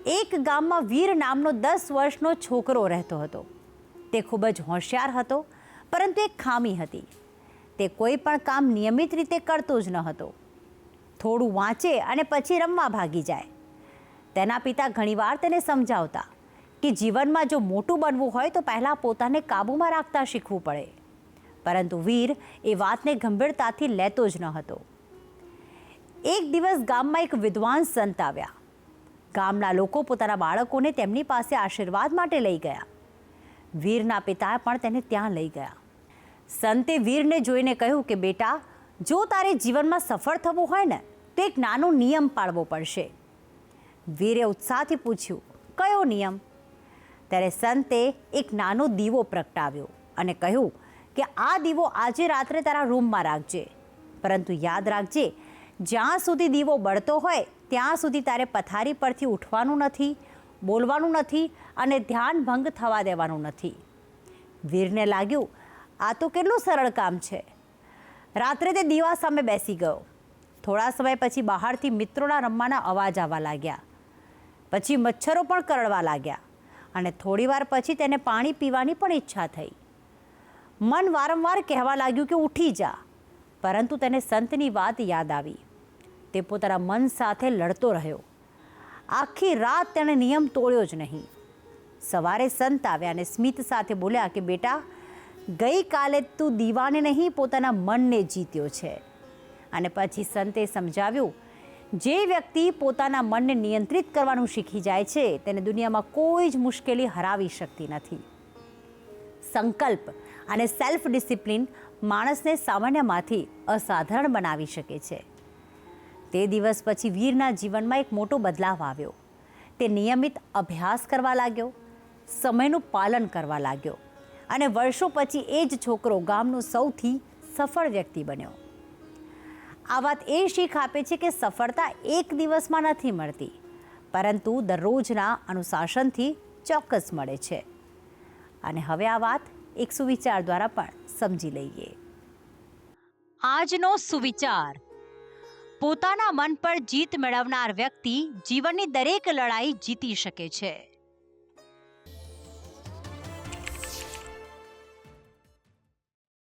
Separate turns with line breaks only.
એક ગામમાં વીર નામનો 10 વર્ષનો છોકરો રહેતો હતો. તે ખૂબ જ હોશિયાર હતો, પરંતુ એક ખામી હતી. તે કોઈ પણ કામ નિયમિત રીતે કરતો જ ન હતો. થોડું વાંચે અને પછી રમવા ભાગી જાય. તેના પિતા ઘણીવાર તેને સમજાવતા કે જીવનમાં જો મોટું બનવું હોય તો પહેલાં પોતાને કાબૂમાં રાખતા શીખવું પડે. પરંતુ વીર એ વાતને ગંભીરતાથી લેતો જ ન હતો. એક દિવસ ગામમાં એક વિદ્વાન સંત આવ્યા. ગામના લોકો પોતાના બાળકોને તેમની પાસે આશીર્વાદ માટે લઈ ગયા. વીરના પિતાએ પણ તેને ત્યાં લઈ ગયા. સંતે વીરને જોઈને કહ્યું કે બેટા, જો તારે જીવનમાં સફળ થવું હોય ને તો એક નાનો નિયમ પાળવો પડશે. વીરે ઉત્સાહથી પૂછ્યું, કયો નિયમ? ત્યારે સંતે એક નાનો દીવો પ્રગટાવ્યો અને કહ્યું કે આ દીવો આજે રાત્રે તારા રૂમમાં રાખજે, પરંતુ યાદ રાખજે, જ્યાં સુધી દીવો બળતો હોય ત્યાં સુધી તારે પથારી પરથી ઉઠવાનું નથી, બોલવાનું નથી અને ધ્યાન ભંગ થવા દેવાનું નથી. વીરને લાગ્યું આ તો કેટલું સરળ કામ છે. રાત્રે તે દીવા સામે બેસી ગયો. થોડા સમય પછી બહારથી મિત્રોના રમવાના અવાજ આવવા લાગ્યા. પછી મચ્છરો પણ કરડવા લાગ્યા અને થોડીવાર પછી તેને પાણી પીવાની પણ ઈચ્છા થઈ. મન વારંવાર કહેવા લાગ્યું કે ઉઠી જા, પરંતુ તેને સંતની વાત યાદ આવી. તે પોતાના મન સાથે લડતો રહ્યો. આખી રાત તેણે નિયમ તોડ્યો જ નહીં. સવારે સંત આવ્યા અને સ્મિત સાથે બોલ્યા કે બેટા, ગઈકાલે તું દીવાને નહીં પોતાના મનને જીત્યો છે. અને પછી સંતે સમજાવ્યું, જે વ્યક્તિ પોતાના મનને નિયંત્રિત કરવાનું શીખી જાય છે તેને દુનિયામાં કોઈ જ મુશ્કેલી હરાવી શકતી નથી. સંકલ્પ અને સેલ્ફ ડિસિપ્લિન માણસને સામાન્યમાંથી અસાધારણ બનાવી શકે છે. તે દિવસ પછી વીરના જીવનમાં એક મોટો બદલાવ આવ્યો. તે નિયમિત અભ્યાસ કરવા લાગ્યો, સમયનું પાલન કરવા લાગ્યો અને વર્ષો પછી એ જ છોકરો ગામનો સૌથી સફળ વ્યક્તિ બન્યો. આ વાત એ શીખ આપે છે કે સફળતા એક દિવસમાં નથી મળતી, પરંતુ દરરોજના અનુશાસનથી ચોક્કસ મળે છે. અને હવે આ વાત એક સુવિચાર દ્વારા પણ સમજી લઈએ. આજનો સુવિચાર: પોતાના મન પર જીત મેળવનાર વ્યક્તિ જીવનની દરેક લડાઈ જીતી શકે છે.